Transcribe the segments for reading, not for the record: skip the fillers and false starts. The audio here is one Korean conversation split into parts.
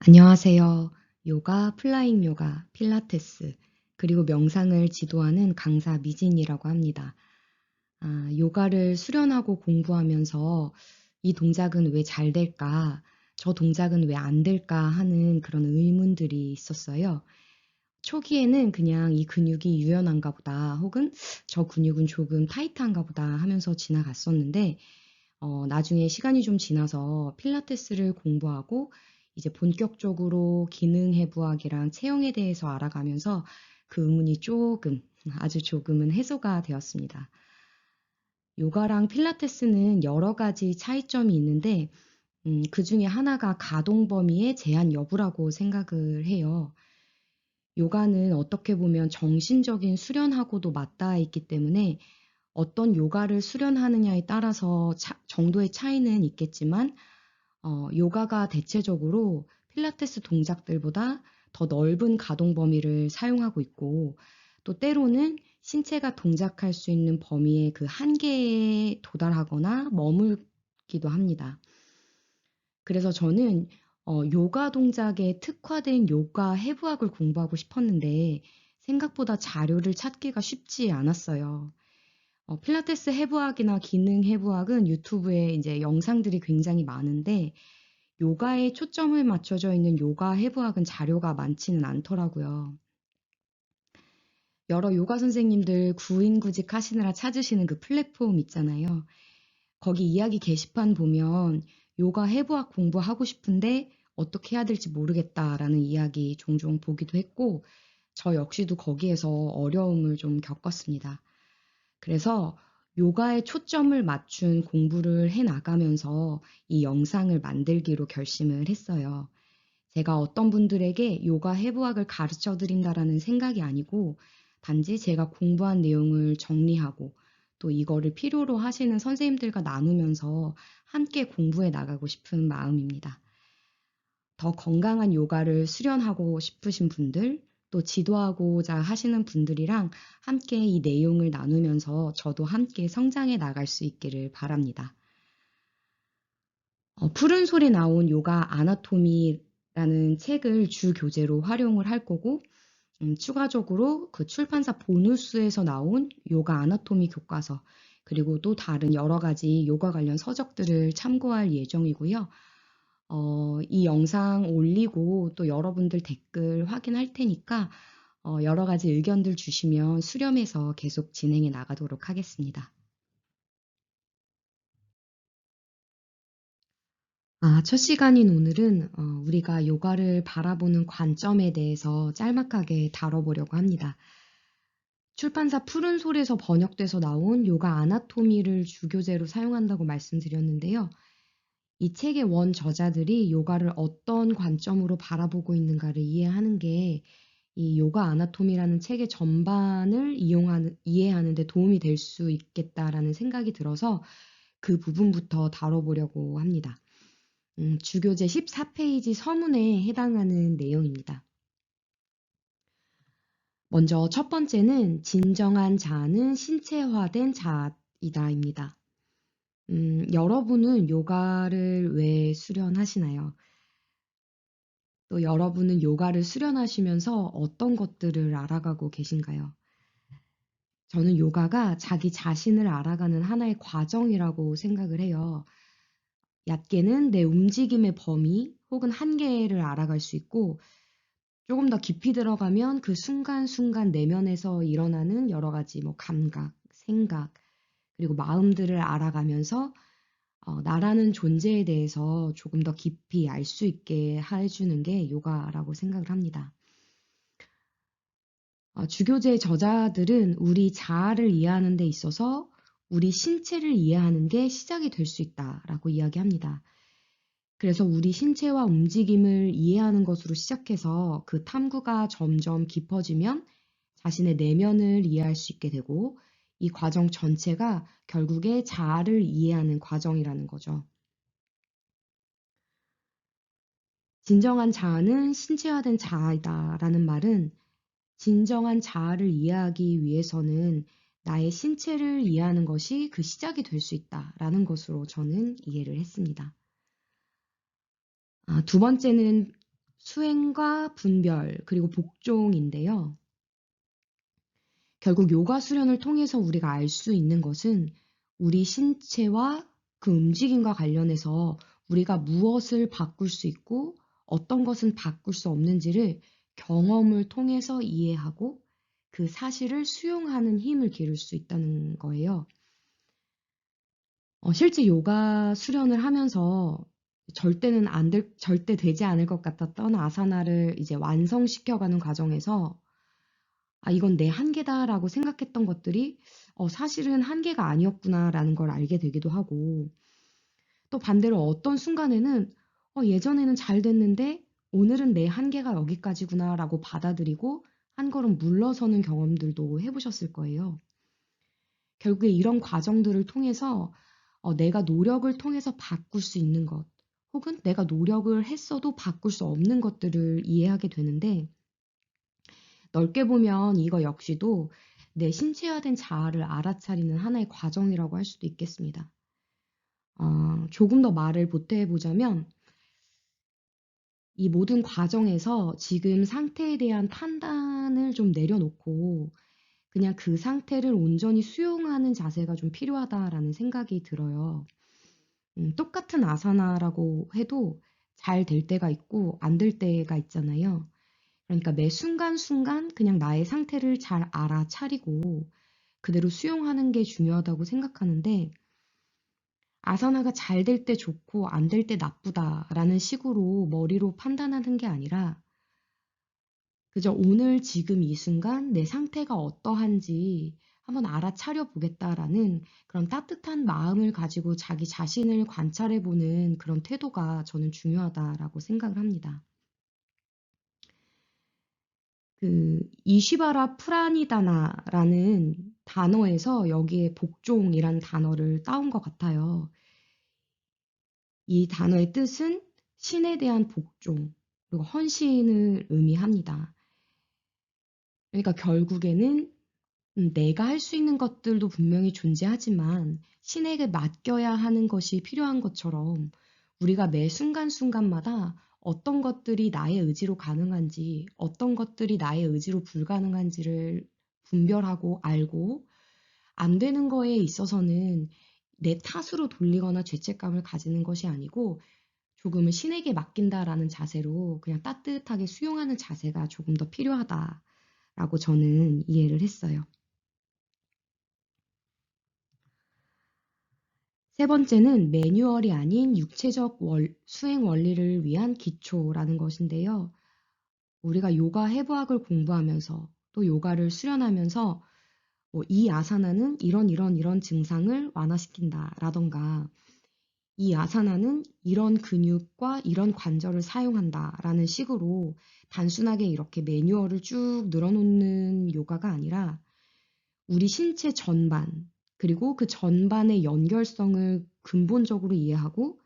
안녕하세요. 요가, 플라잉 요가, 필라테스, 그리고 명상을 지도하는 강사 미진이라고 합니다. 요가를 수련하고 공부하면서 이 동작은 왜 잘 될까? 저 동작은 왜 안 될까? 하는 그런 의문들이 있었어요. 초기에는 그냥 이 근육이 유연한가 보다, 혹은 저 근육은 조금 타이트한가 보다 하면서 지나갔었는데, 나중에 시간이 좀 지나서 필라테스를 공부하고 이제 본격적으로 기능 해부학이랑 체형에 대해서 알아가면서 그 의문이 조금, 아주 조금은 해소가 되었습니다. 요가랑 필라테스는 여러 가지 차이점이 있는데, 그 중에 하나가 가동 범위의 제한 여부라고 생각을 해요. 요가는 어떻게 보면 정신적인 수련하고도 맞닿아 있기 때문에 어떤 요가를 수련하느냐에 따라서 정도의 차이는 있겠지만, 요가가 대체적으로 필라테스 동작들보다 더 넓은 가동 범위를 사용하고 있고, 또 때로는 신체가 동작할 수 있는 범위의 그 한계에 도달하거나 머물기도 합니다. 그래서 저는 요가 동작에 특화된 요가 해부학을 공부하고 싶었는데 생각보다 자료를 찾기가 쉽지 않았어요. 필라테스 해부학이나 기능 해부학은 유튜브에 이제 영상들이 굉장히 많은데 요가에 초점을 맞춰져 있는 요가 해부학은 자료가 많지는 않더라고요. 여러 요가 선생님들 구인구직 하시느라 찾으시는 그 플랫폼 있잖아요. 거기 이야기 게시판 보면 요가 해부학 공부하고 싶은데 어떻게 해야 될지 모르겠다라는 이야기 종종 보기도 했고, 저 역시도 거기에서 어려움을 좀 겪었습니다. 그래서 요가에 초점을 맞춘 공부를 해 나가면서 이 영상을 만들기로 결심을 했어요. 제가 어떤 분들에게 요가 해부학을 가르쳐 드린다라는 생각이 아니고 단지 제가 공부한 내용을 정리하고 또 이거를 필요로 하시는 선생님들과 나누면서 함께 공부해 나가고 싶은 마음입니다. 더 건강한 요가를 수련하고 싶으신 분들, 또 지도하고자 하시는 분들이랑 함께 이 내용을 나누면서 저도 함께 성장해 나갈 수 있기를 바랍니다. 푸른 솔에 나온 요가 아나토미라는 책을 주 교재로 활용을 할 거고, 추가적으로 그 출판사 보누스에서 나온 요가 아나토미 교과서, 그리고 또 다른 여러 가지 요가 관련 서적들을 참고할 예정이고요. 이 영상 올리고 또 여러분들 댓글 확인할 테니까 여러 가지 의견들 주시면 수렴해서 계속 진행해 나가도록 하겠습니다. 첫 시간인 오늘은 우리가 요가를 바라보는 관점에 대해서 짤막하게 다뤄보려고 합니다. 출판사 푸른솔에서 번역돼서 나온 요가 아나토미를 주교재로 사용한다고 말씀드렸는데요. 이 책의 원 저자들이 요가를 어떤 관점으로 바라보고 있는가를 이해하는 게 이 요가 아나토미라는 책의 전반을 이해하는 데 도움이 될 수 있겠다라는 생각이 들어서 그 부분부터 다뤄보려고 합니다. 주교재 14페이지 서문에 해당하는 내용입니다. 먼저 첫 번째는 진정한 자아는 신체화된 자아이다입니다. 여러분은 요가를 왜 수련하시나요? 또 여러분은 요가를 수련하시면서 어떤 것들을 알아가고 계신가요? 저는 요가가 자기 자신을 알아가는 하나의 과정이라고 생각을 해요. 얕게는 내 움직임의 범위 혹은 한계를 알아갈 수 있고, 조금 더 깊이 들어가면 그 순간순간 내면에서 일어나는 여러 가지 뭐 감각, 생각, 그리고 마음들을 알아가면서 나라는 존재에 대해서 조금 더 깊이 알 수 있게 해주는 게 요가라고 생각을 합니다. 주교제 저자들은 우리 자아를 이해하는 데 있어서 우리 신체를 이해하는 게 시작이 될 수 있다라고 이야기합니다. 그래서 우리 신체와 움직임을 이해하는 것으로 시작해서 그 탐구가 점점 깊어지면 자신의 내면을 이해할 수 있게 되고 이 과정 전체가 결국에 자아를 이해하는 과정이라는 거죠. 진정한 자아는 신체화된 자아이다라는 말은 진정한 자아를 이해하기 위해서는 나의 신체를 이해하는 것이 그 시작이 될 수 있다라는 것으로 저는 이해를 했습니다. 두 번째는 수행과 분별, 그리고 복종인데요. 결국 요가 수련을 통해서 우리가 알 수 있는 것은 우리 신체와 그 움직임과 관련해서 우리가 무엇을 바꿀 수 있고 어떤 것은 바꿀 수 없는지를 경험을 통해서 이해하고 그 사실을 수용하는 힘을 기를 수 있다는 거예요. 실제 요가 수련을 하면서 절대 되지 않을 것 같았던 아사나를 이제 완성시켜가는 과정에서 이건 내 한계다라고 생각했던 것들이 사실은 한계가 아니었구나라는 걸 알게 되기도 하고, 또 반대로 어떤 순간에는 예전에는 잘 됐는데 오늘은 내 한계가 여기까지구나라고 받아들이고 한 걸음 물러서는 경험들도 해보셨을 거예요. 결국에 이런 과정들을 통해서 내가 노력을 통해서 바꿀 수 있는 것, 혹은 내가 노력을 했어도 바꿀 수 없는 것들을 이해하게 되는데, 넓게 보면 이거 역시도 내 신체화된 자아를 알아차리는 하나의 과정이라고 할 수도 있겠습니다. 조금 더 말을 보태보자면 이 모든 과정에서 지금 상태에 대한 판단을 좀 내려놓고 그냥 그 상태를 온전히 수용하는 자세가 좀 필요하다라는 생각이 들어요. 똑같은 아사나라고 해도 잘 될 때가 있고 안 될 때가 있잖아요. 그러니까 매 순간순간 그냥 나의 상태를 잘 알아차리고 그대로 수용하는 게 중요하다고 생각하는데, 아사나가 잘 될 때 좋고 안 될 때 나쁘다라는 식으로 머리로 판단하는 게 아니라 그저 오늘 지금 이 순간 내 상태가 어떠한지 한번 알아차려 보겠다라는 그런 따뜻한 마음을 가지고 자기 자신을 관찰해 보는 그런 태도가 저는 중요하다라고 생각을 합니다. 그 이시바라 프라니다나라는 단어에서 여기에 복종이라는 단어를 따온 것 같아요. 이 단어의 뜻은 신에 대한 복종, 그리고 헌신을 의미합니다. 그러니까 결국에는 내가 할 수 있는 것들도 분명히 존재하지만 신에게 맡겨야 하는 것이 필요한 것처럼 우리가 매 순간순간마다 어떤 것들이 나의 의지로 가능한지, 어떤 것들이 나의 의지로 불가능한지를 분별하고 알고, 안 되는 거에 있어서는 내 탓으로 돌리거나 죄책감을 가지는 것이 아니고 조금은 신에게 맡긴다라는 자세로 그냥 따뜻하게 수용하는 자세가 조금 더 필요하다라고 저는 이해를 했어요. 세 번째는 매뉴얼이 아닌 육체적 수행 원리를 위한 기초라는 것인데요. 우리가 요가 해부학을 공부하면서 또 요가를 수련하면서 이 아사나는 이런 증상을 완화시킨다라던가 이 아사나는 이런 근육과 이런 관절을 사용한다라는 식으로 단순하게 이렇게 매뉴얼을 쭉 늘어놓는 요가가 아니라 우리 신체 전반, 그리고 그 전반의 연결성을 근본적으로 이해하고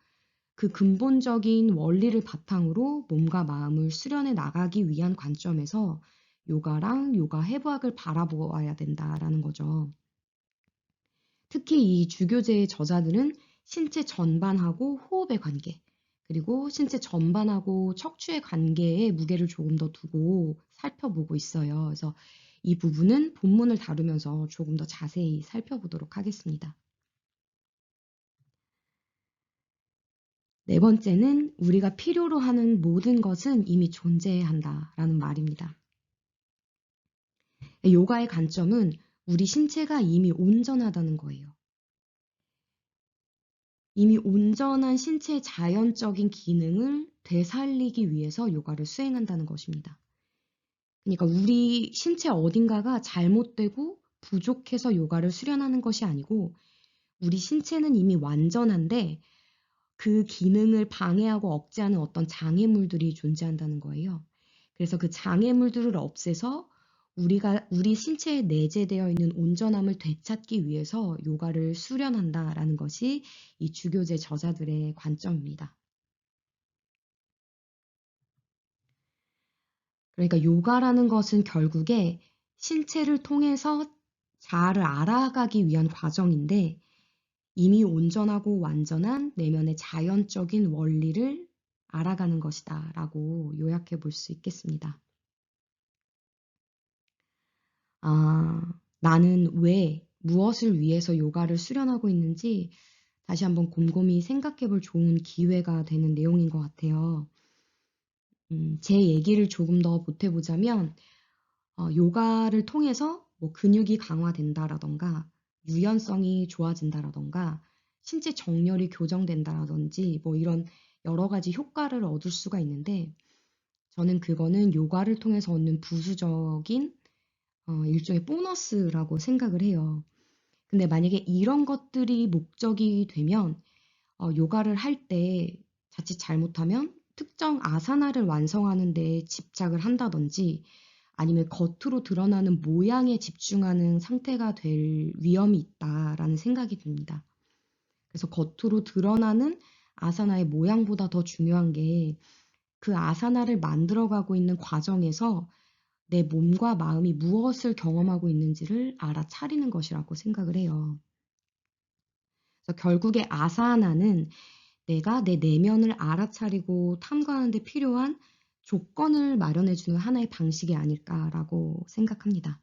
그 근본적인 원리를 바탕으로 몸과 마음을 수련해 나가기 위한 관점에서 요가랑 요가 해부학을 바라보아야 된다라는 거죠. 특히 이 주교제의 저자들은 신체 전반하고 호흡의 관계, 그리고 신체 전반하고 척추의 관계에 무게를 조금 더 두고 살펴보고 있어요. 그래서 이 부분은 본문을 다루면서 조금 더 자세히 살펴보도록 하겠습니다. 네 번째는 우리가 필요로 하는 모든 것은 이미 존재한다라는 말입니다. 요가의 관점은 우리 신체가 이미 온전하다는 거예요. 이미 온전한 신체의 자연적인 기능을 되살리기 위해서 요가를 수행한다는 것입니다. 그러니까 우리 신체 어딘가가 잘못되고 부족해서 요가를 수련하는 것이 아니고 우리 신체는 이미 완전한데 그 기능을 방해하고 억제하는 어떤 장애물들이 존재한다는 거예요. 그래서 그 장애물들을 없애서 우리 신체에 내재되어 있는 온전함을 되찾기 위해서 요가를 수련한다라는 것이 이 주교제 저자들의 관점입니다. 그러니까 요가라는 것은 결국에 신체를 통해서 자아를 알아가기 위한 과정인데 이미 온전하고 완전한 내면의 자연적인 원리를 알아가는 것이다라고 요약해 볼 수 있겠습니다. 나는 왜, 무엇을 위해서 요가를 수련하고 있는지 다시 한번 곰곰이 생각해 볼 좋은 기회가 되는 내용인 것 같아요. 제 얘기를 조금 더 보태보자면, 요가를 통해서 뭐 근육이 강화된다라던가, 유연성이 좋아진다라던가, 신체 정렬이 교정된다라든지, 뭐 이런 여러 가지 효과를 얻을 수가 있는데, 저는 그거는 요가를 통해서 얻는 부수적인 일종의 보너스라고 생각을 해요. 근데 만약에 이런 것들이 목적이 되면 요가를 할 때 자칫 잘못하면 특정 아사나를 완성하는 데 집착을 한다든지 아니면 겉으로 드러나는 모양에 집중하는 상태가 될 위험이 있다라는 생각이 듭니다. 그래서 겉으로 드러나는 아사나의 모양보다 더 중요한 게 그 아사나를 만들어가고 있는 과정에서 내 몸과 마음이 무엇을 경험하고 있는지를 알아차리는 것이라고 생각을 해요. 그래서 결국에 아사나는 내가 내 내면을 알아차리고 탐구하는 데 필요한 조건을 마련해주는 하나의 방식이 아닐까라고 생각합니다.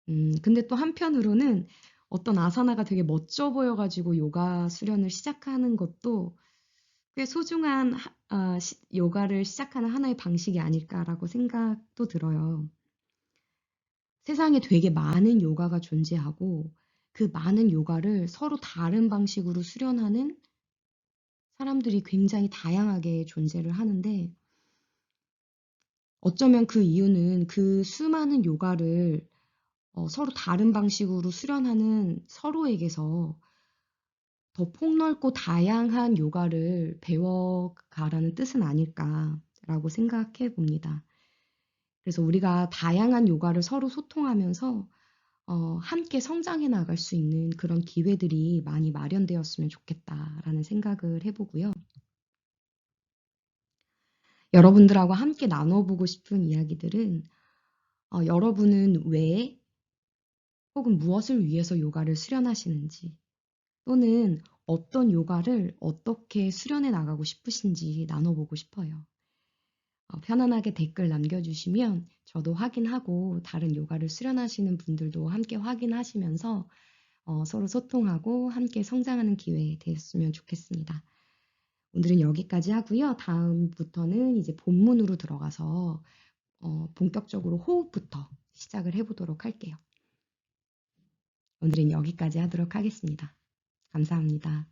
근데 또 한편으로는 어떤 아사나가 되게 멋져 보여가지고 요가 수련을 시작하는 것도 꽤 소중한 요가를 시작하는 하나의 방식이 아닐까라고 생각도 들어요. 세상에 되게 많은 요가가 존재하고 그 많은 요가를 서로 다른 방식으로 수련하는 사람들이 굉장히 다양하게 존재를 하는데 어쩌면 그 이유는 그 수많은 요가를 서로 다른 방식으로 수련하는 서로에게서 더 폭넓고 다양한 요가를 배워가라는 뜻은 아닐까라고 생각해 봅니다. 그래서 우리가 다양한 요가를 서로 소통하면서 함께 성장해 나갈 수 있는 그런 기회들이 많이 마련되었으면 좋겠다라는 생각을 해보고요. 여러분들하고 함께 나눠보고 싶은 이야기들은 여러분은 왜 혹은 무엇을 위해서 요가를 수련하시는지 또는 어떤 요가를 어떻게 수련해 나가고 싶으신지 나눠보고 싶어요. 편안하게 댓글 남겨주시면 저도 확인하고 다른 요가를 수련하시는 분들도 함께 확인하시면서 서로 소통하고 함께 성장하는 기회 되었으면 좋겠습니다. 오늘은 여기까지 하고요. 다음부터는 이제 본문으로 들어가서 본격적으로 호흡부터 시작을 해보도록 할게요. 오늘은 여기까지 하도록 하겠습니다. 감사합니다.